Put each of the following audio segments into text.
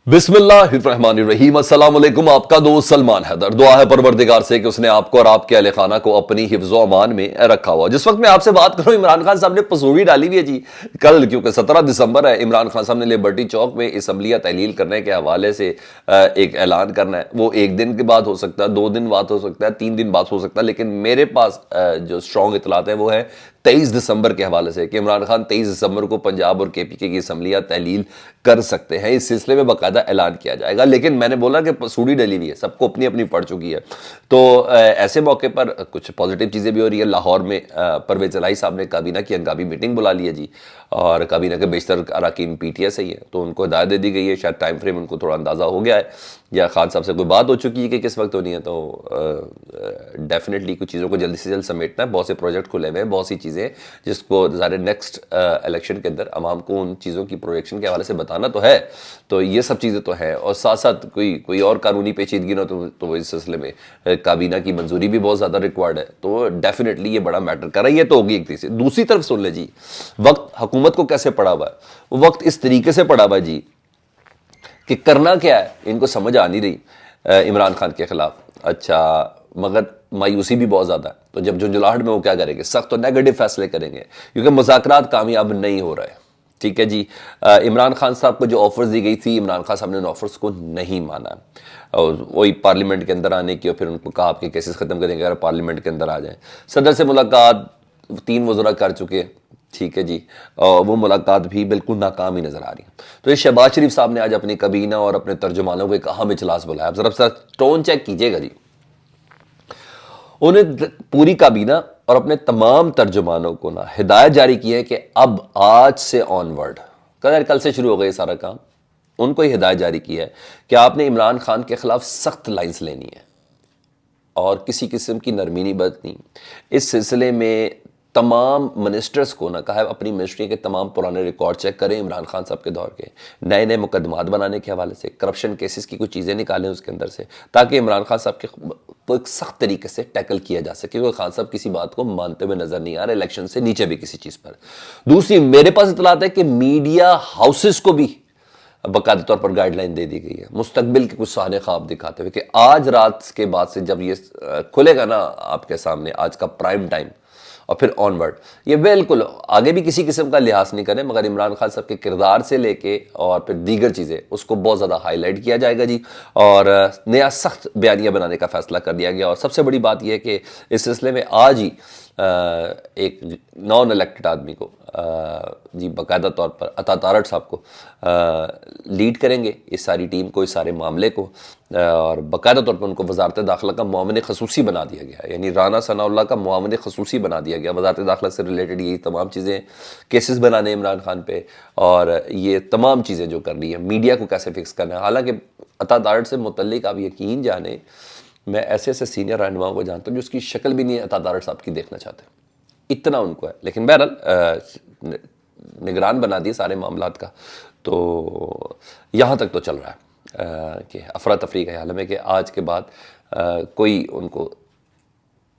बिस्मिल्लाहिर्रहमानिर्रहीम। अस्सलाम वालेकुम। आपका दोस्त सलमान हैदर। दुआ है परवरदिगार से कि उसने आपको और आपके अहले खाना को अपनी हिफ्ज़ व अमान में रखा हुआ। जिस वक्त मैं आपसे बात कर रहा हूँ, इमरान खान साहब ने पसूड़ी डाली हुई है जी कल, क्योंकि 17 दिसंबर है। इमरान खान साहब ने लिबर्टी चौक में असम्बलियाँ तहलील करने के हवाले से एक ऐलान करना है। वो एक दिन के बाद हो सकता है, 2 दिन बाद हो सकता है, 3 दिन बाद हो सकता है, लेकिन मेरे पास जो स्ट्रॉन्ग इतलात है वो है 23 दिसंबर के हवाले से कि इमरान खान 23 दिसंबर को पंजाब और केपीके की असम्बलियाँ तहलील कर सकते हैं। इस सिलसिले में बाकायदा ऐलान किया जाएगा। लेकिन मैंने बोला कि पसूड़ी डली हुई है, सबको अपनी अपनी पड़ चुकी है। तो ऐसे मौके पर कुछ पॉजिटिव चीज़ें भी हो रही है। लाहौर में परवेज इलाही साहब ने काबीना की हंगामी मीटिंग बुला ली है जी, और काबीना के बेशतर अरकान पीटीएस ही है, तो उनको हिदायत दे दी गई है। शायद टाइम फ्रेम उनको थोड़ा अंदाज़ा हो गया है, या खान साहब से कोई बात हो चुकी है कि किस वक्त होनी है। तो डेफिनेटली कुछ चीज़ों को जल्दी से जल्द समेटना है। बहुत से प्रोजेक्ट खुले हुए हैं, बहुत सी चीज़ें जिसको ज़ाहिर नेक्स्ट इलेक्शन के अंदर आवाम को उन चीज़ों की प्रोजेक्शन के हवाले से बताना तो है। तो ये सब चीज़ें तो हैं, और साथ साथ कोई और कानूनी पेचीदगी ना तो इस सिलसिले में काबीना की मंजूरी भी बहुत ज़्यादा रिक्वायर्ड है। तो डेफिनेटली ये बड़ा मैटर कर रहा है। ये तो होगी एक तरीके से। दूसरी तरफ सुन ले जी, वक्त हुकूमत को कैसे पड़ा हुआ है। वो वक्त इस तरीके से पड़ा हुआ है जी कि करना क्या है इनको समझ आ नहीं रही इमरान खान के खिलाफ। अच्छा, मगर मायूसी भी बहुत ज़्यादा है। तो जब झुंझुलाहट में वो क्या करेंगे, सख्त और नेगेटिव फैसले करेंगे, क्योंकि मुज़ाकरात कामयाब नहीं हो रहे। ठीक है जी। इमरान खान साहब को जो ऑफर्स दी गई थी, इमरान खान साहब ने उन ऑफर्स को नहीं माना, और वही पार्लियामेंट के अंदर आने की, और फिर उनको कहा आपके केसेस ख़त्म करेंगे अगर पार्लियामेंट के अंदर आ जाएं। सदर से मुलाकात 3 वज़रा कर चुके, ठीक है जी, और वो मुलाकात भी बिल्कुल नाकाम ही नज़र आ रही है। तो ये शहबाज शरीफ साहब ने आज अपनी कबीना और अपने तर्जुमानों को एक अहम इजलास बुलाया। ज़रा सा टोन चेक कीजिएगा जी। उन्हें पूरी काबीना और अपने तमाम तर्जुमानों को ना हिदायत जारी की है कि अब आज से ऑनवर्ड, कल से शुरू हो गया सारा काम। उनको ही हिदायत जारी की है कि आपने इमरान खान के खिलाफ सख्त लाइन्स लेनी है और किसी किस्म की नरमी नहीं बरतनी। इस सिलसिले में तमाम मिनिस्टर्स को ना कहा है अपनी मिनिस्ट्री के तमाम पुराने रिकॉर्ड चेक करें, इमरान खान साहब के दौर के नए नए मुकदमात बनाने के हवाले से, करप्शन केसेस की कुछ चीज़ें निकालें उसके अंदर से, ताकि इमरान खान साहब के को एक सख्त तरीके से टैकल किया जा सके, क्योंकि खान साहब किसी बात को मानते हुए नजर नहीं आ रहे, इलेक्शन से नीचे भी किसी चीज़ पर। दूसरी, मेरे पास इतलात है कि मीडिया हाउसेस को भी बाकायदा तौर पर गाइडलाइन दे दी गई है, मुस्तकबिल के कुछ सारे ख्वाब दिखाते हुए कि आज रात के बाद से जब ये खुलेगा ना आपके सामने, आज का प्राइम टाइम और फिर ऑनवर्ड, ये बिल्कुल आगे भी किसी किस्म का लिहाज नहीं करें, मगर इमरान खान साहब के किरदार से लेके और फिर दीगर चीज़ें उसको बहुत ज़्यादा हाईलाइट किया जाएगा जी। और नया सख्त बयानिया बनाने का फैसला कर लिया गया। और सबसे बड़ी बात यह है कि इस सिलसिले में आज ही एक नॉन इलेक्टेड आदमी को जी बाकायदा तौर पर अता तारड़ साहब को लीड करेंगे, इस सारी टीम को, इस सारे मामले को, और बाकायदा तौर पर उनको वजारत दाखिला का मुआविन खसूसी बना दिया गया, यानी राना सनाउल्लाह का मुआविन खसूसी बना दिया गया। वजारत दाखिला से रिलेटेड यही तमाम चीज़ें, केसेस बनाने इमरान खान पे, और ये तमाम चीज़ें जो करनी है, मीडिया को कैसे फिक्स करना है। हालांकि अता तारड़ से मुतल्लिक आप यकीन जाने, मैं ऐसे ऐसे सीनियर रहनुमाओं को जानता हूँ जो उसकी शक्ल भी नहीं अता तारड़ साहब की देखना चाहते, इतना उनको है। लेकिन बहरहाल निगरान बना दिए सारे मामलात का। तो यहाँ तक तो चल रहा है कि अफरा तफरी का हाल में कि आज के बाद कोई उनको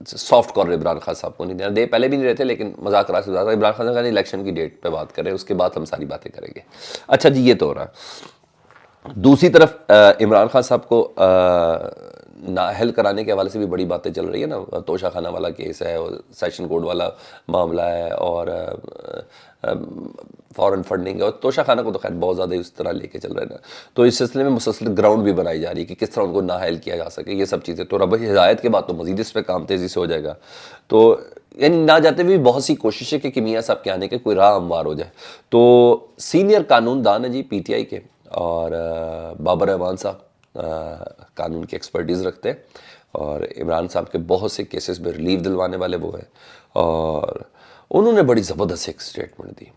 सॉफ्ट कॉर्नर इमरान खान साहब को नहीं देना। दे पहले भी नहीं रहते, लेकिन मजाक से ज़्यादा इमरान खान साहब इलेक्शन की डेट पे बात करें, उसके बाद हम सारी बातें करेंगे। अच्छा जी, ये तो हो रहा है। दूसरी तरफ इमरान खान साहब को नाअहल कराने के हवाले से भी बड़ी बातें चल रही है ना। तोशा खाना वाला केस है, और सेशन कोड वाला मामला है, और फॉरेन फंडिंग है, और तोशा खाना को तो खैर बहुत ज़्यादा इस तरह लेके चल रहे हैं ना। तो इस सिलसिले में मुसलसल ग्राउंड भी बनाई जा रही है कि किस तरह उनको नाअहल किया जा सके, ये सब चीज़ें। तो रब हिदायत के बाद तो मज़ीद इस पर काम तेज़ी से हो जाएगा। तो यानी ना जाते हुए बहुत सी कोशिशें कि मियाँ साहब के आने के कोई राह हमवार हो जाए। तो सीनियर कानूनदान है जी पीटीआई के, और बाबर रहमान साहब कानून की एक्सपर्टीज़ रखते हैं, और इमरान साहब के बहुत से केसेस में रिलीफ दिलवाने वाले वो हैं। और उन्होंने बड़ी ज़बरदस्त एक स्टेटमेंट दी,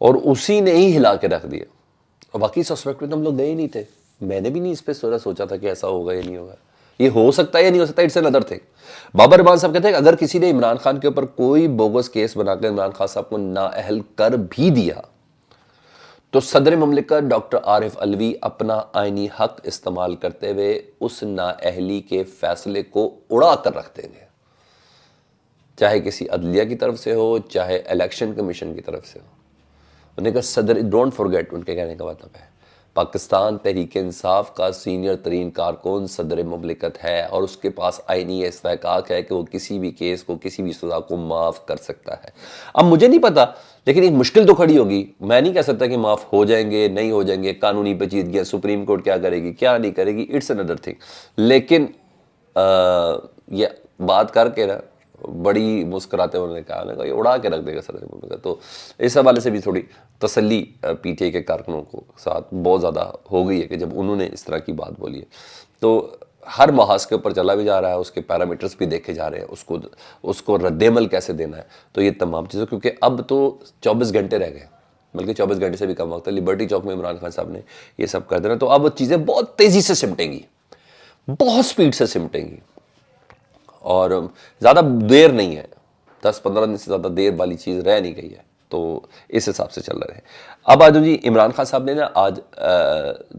और उसी ने ही हिला के रख दिया। और बाकी सस्पेक्ट में तो हम लोग गए ही नहीं थे। मैंने भी नहीं इस पर सोचा था कि ऐसा होगा या नहीं होगा, ये हो सकता है या नहीं हो सकता, it's another thing. Babar Rahman साहब कहते हैं अगर किसी ने इमरान खान के ऊपर कोई बोगस केस बनाकर इमरान खान साहब को नाअहल कर भी दिया, तो सदर ममलिकत डॉक्टर आरिफ अलवी अपना आईनी हक इस्तेमाल करते हुए उस नाअहली के फैसले को उड़ा कर रख देंगे, चाहे किसी अदलिया की तरफ से हो, चाहे इलेक्शन कमीशन की तरफ से हो। उन्होंने कहा सदर, डोंट फॉरगेट, उनके कहने का मतलब है پاکستان تحریک انصاف کا سینئر ترین کارکن صدر مملکت ہے اور اس کے پاس آئینی استحقاق ہے کہ وہ کسی بھی کیس کو کسی بھی سزا کو معاف کر سکتا ہے. اب مجھے نہیں پتا لیکن ایک مشکل تو کھڑی ہوگی. میں نہیں کہہ سکتا کہ معاف ہو جائیں گے نہیں ہو جائیں گے, قانونی پیچیدگیاں سپریم کورٹ کیا کرے گی کیا نہیں کرے گی, اٹس اندر تھنگ. لیکن یہ بات کر کے نا بڑی مسکراتے انہوں نے کہا یہ اڑا کے رکھ دے گا صدر مملکت. تو اس حوالے سے بھی تھوڑی تسلی پی ٹی آئی کے کارکنوں کو ساتھ بہت زیادہ ہو گئی ہے کہ جب انہوں نے اس طرح کی بات بولی ہے. تو ہر محاذ کے اوپر چلا بھی جا رہا ہے, اس کے پیرامیٹرز بھی دیکھے جا رہے ہیں, اس کو رد عمل کیسے دینا ہے. تو یہ تمام چیزیں, کیونکہ اب تو 24 گھنٹے رہ گئے, بلکہ 24 گھنٹے سے بھی کم وقت ہے. لبرٹی چوک میں عمران خان صاحب نے یہ سب کر دینا, تو اب چیزیں بہت تیزی سے سمٹیں گی, بہت سپیڈ سے سمٹیں گی اور زیادہ دیر نہیں ہے. 10-15 دن سے زیادہ دیر والی چیز رہ نہیں گئی ہے. تو اس حساب سے چل رہے ہیں. اب آج جی عمران خان صاحب نے نا آج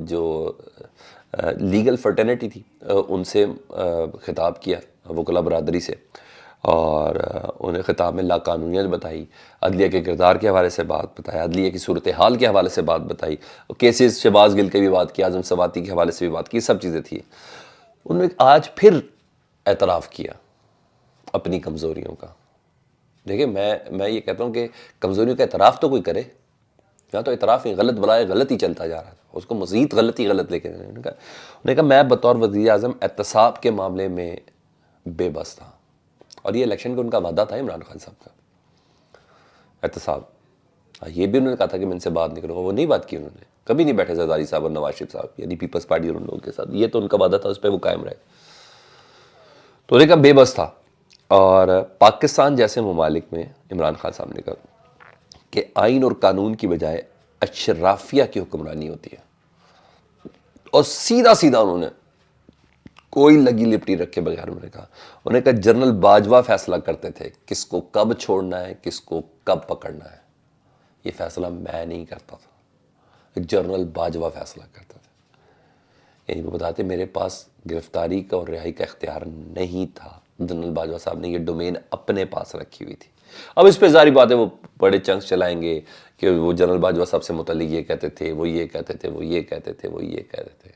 جو لیگل فرٹرنیٹی تھی ان سے خطاب کیا, وکلا برادری سے, اور انہیں خطاب میں لاقانونیت بتائی, عدلیہ کے کردار کے حوالے سے بات بتائی, عدلیہ کی صورتحال کے حوالے سے بات بتائی, کیسز شہباز گل کے بھی بات کی, اعظم سواتی کے حوالے سے بھی بات کی, سب چیزیں تھیں. انہوں نے آج پھر اعتراف کیا اپنی کمزوریوں کا. دیکھیں میں یہ کہتا ہوں کہ کمزوریوں کا اعتراف تو کوئی کرے. یہاں تو اعتراف نہیں, غلط بلائے غلط ہی چلتا جا رہا تھا, اس کو مزید غلط لے کے انہوں نے کہا میں بطور وزیر اعظم احتساب کے معاملے میں بے بس تھا. اور یہ الیکشن کا ان کا وعدہ تھا عمران خان صاحب کا, احتساب. یہ بھی انہوں نے کہا تھا کہ میں ان سے بات نہیں کروں گا, وہ نہیں بات کی انہوں نے, کبھی نہیں بیٹھے زرداری صاحب اور نواز شریف صاحب یعنی پیپلز پارٹی اور ان لوگوں کے ساتھ. یہ تو ان کا وعدہ تھا, اس پہ وہ قائم رہے. تو انہوں نے کہا بے بس تھا. اور پاکستان جیسے ممالک میں عمران خان صاحب نے کہا کہ آئین اور قانون کی بجائے اشرافیہ کی حکمرانی ہوتی ہے. اور سیدھا انہوں نے کوئی لگی لپٹی رکھے بغیر انہوں نے کہا جنرل باجوہ فیصلہ کرتے تھے کس کو کب چھوڑنا ہے کس کو کب پکڑنا ہے. یہ فیصلہ میں نہیں کرتا تھا, جنرل باجوہ فیصلہ کرتا تھا. یعنی وہ بتاتے میرے پاس گرفتاری کا اور رہائی کا اختیار نہیں تھا, جنرل باجوہ صاحب نے یہ ڈومین اپنے پاس رکھی ہوئی تھی. اب اس پہ ظاہری بات ہے وہ بڑے چنکس چلائیں گے کہ وہ جنرل باجوہ صاحب سے متعلق یہ کہتے تھے, وہ یہ کہتے تھے, وہ یہ کہتے تھے, وہ یہ کہتے تھے.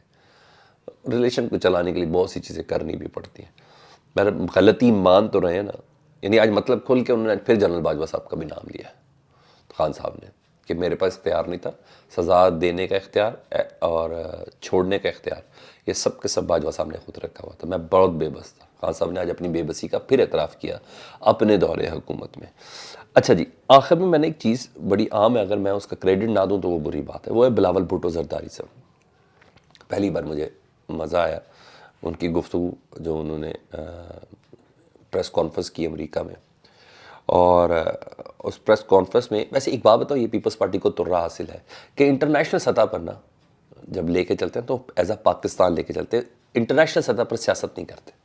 ریلیشن کو چلانے کے لیے بہت سی چیزیں کرنی بھی پڑتی ہیں. میرا غلطی مان تو رہے ہیں نا, یعنی آج مطلب کھل کے انہوں نے پھر جنرل باجوہ صاحب کا بھی نام لیا ہے خان صاحب نے کہ میرے پاس اختیار نہیں تھا, سزا دینے کا اختیار اور چھوڑنے کا اختیار یہ سب کے سب باجوہ صاحب نے خود رکھا ہوا تھا. میں بہت بے بس تھا. خان صاحب نے آج اپنی بے بسی کا پھر اعتراف کیا اپنے دور حکومت میں. اچھا جی, آخر میں نے ایک چیز بڑی عام ہے, اگر میں اس کا کریڈٹ نہ دوں تو وہ بری بات ہے, وہ ہے بلاول بھٹو زرداری صاحب. پہلی بار مجھے مزہ آیا ان کی گفتگو جو انہوں نے پریس کانفرنس کی امریکہ میں, اور اس پریس کانفرنس میں ویسے ایک بات بتاؤ, یہ پیپلز پارٹی کو ترہ حاصل ہے کہ انٹرنیشنل سطح پر نا جب لے کے چلتے ہیں تو ایز اے پاکستان لے کے چلتے ہیں, انٹرنیشنل سطح پر سیاست نہیں کرتے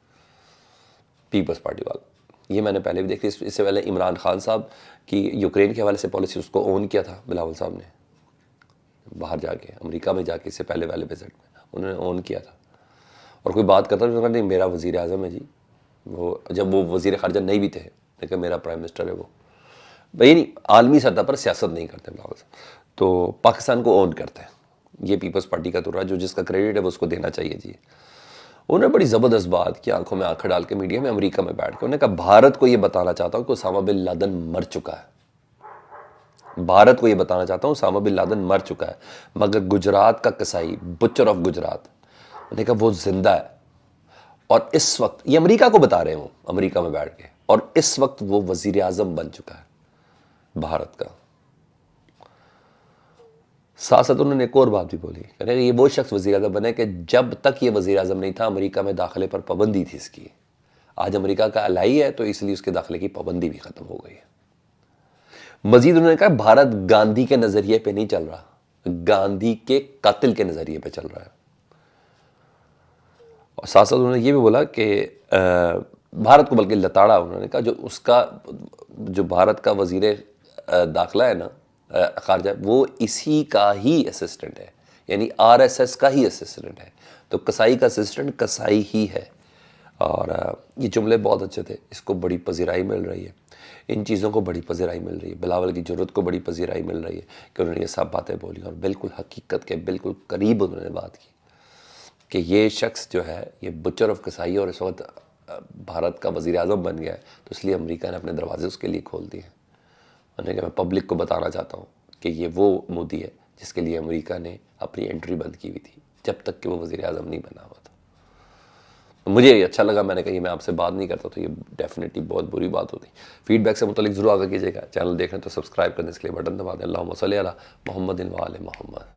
پیپلز پارٹی والے. یہ میں نے پہلے بھی دیکھی, اس سے پہلے عمران خان صاحب کی یوکرین کے حوالے سے پالیسی اس کو اون کیا تھا بلاول صاحب نے, باہر جا کے امریکہ میں جا کے اس سے پہلے والے وزٹ میں انہوں نے اون کیا تھا. اور کوئی بات کرتا تھا نہیں میرا وزیر اعظم ہے جی, وہ جب وہ وزیر خارجہ نہیں بھی تھے لیکن میرا پرائم منسٹر ہے وہ. بھائی نہیں, عالمی سطح پر سیاست نہیں کرتے بلاول صاحب, تو پاکستان کو اون کرتے ہیں. یہ پیپلز پارٹی کا ترہ جو جس کا کریڈٹ ہے وہ اس کو دینا چاہیے جی. انہوں نے بڑی زبردست بات کی, آنکھوں میں آنکھیں ڈال کے میڈیا میں امریکہ میں بیٹھ کے انہوں نے کہا بھارت کو یہ بتانا چاہتا ہوں کہ اسامہ بن لادن مر چکا ہے. بھارت کو یہ بتانا چاہتا ہوں اسامہ بن لادن مر چکا ہے, مگر گجرات کا قصائی بچر آف گجرات انہوں نے کہا وہ زندہ ہے. اور اس وقت یہ امریکہ کو بتا رہے ہوں امریکہ میں بیٹھ کے, اور اس وقت وہ وزیر اعظم بن چکا ہے بھارت کا. ساتھ ساتھ انہوں نے ایک اور بات بھی بولی, یہ وہ شخص وزیر اعظم بنے کہ جب تک یہ وزیر اعظم نہیں تھا امریکہ میں داخلے پر پابندی تھی اس کی. آج امریکہ کا الائی ہے تو اس لیے اس کے داخلے کی پابندی بھی ختم ہو گئی ہے. مزید انہوں نے کہا بھارت گاندھی کے نظریے پہ نہیں چل رہا, گاندھی کے قاتل کے نظریے پہ چل رہا ہے. اور ساتھ ساتھ انہوں نے یہ بھی بولا کہ بھارت کو بلکہ لتاڑا انہوں نے کہا جو اس کا جو بھارت کا وزیر داخلہ ہے نا خارجہ, وہ اسی کا ہی اسسٹنٹ ہے, یعنی آر ایس ایس کا ہی اسسٹنٹ ہے. تو قصائی کا اسسٹنٹ قصائی ہی ہے. اور یہ جملے بہت اچھے تھے, اس کو بڑی پذیرائی مل رہی ہے. ان چیزوں کو بڑی پذیرائی مل رہی ہے، بلاول کی جرت کو بڑی پذیرائی مل رہی ہے کہ انہوں نے یہ سب باتیں بولی اور بالکل حقیقت کے بالکل قریب انہوں نے بات کی کہ یہ شخص جو ہے یہ بچر آف کسائی ہے اور اس وقت بھارت کا وزیر اعظم بن گیا ہے، تو اس لیے امریکہ نے اپنے دروازے اس کے لیے کھول دیے ہیں۔ میں نے کہا میں پبلک کو بتانا چاہتا ہوں کہ یہ وہ مودی ہے جس کے لیے امریکہ نے اپنی انٹری بند کی ہوئی تھی جب تک کہ وہ وزیر اعظم نہیں بنا ہوا تھا۔ مجھے یہ اچھا لگا، میں نے کہا یہ میں آپ سے بات نہیں کرتا تو یہ ڈیفینیٹلی بہت بری بات ہوتی۔ فیڈ بیک سے متعلق ضرور آگاہ کیجیے گا، چینل دیکھیں تو سبسکرائب کرنے کے لیے بٹن دبا دیں۔ اللہم صلی علی محمد و آل محمد۔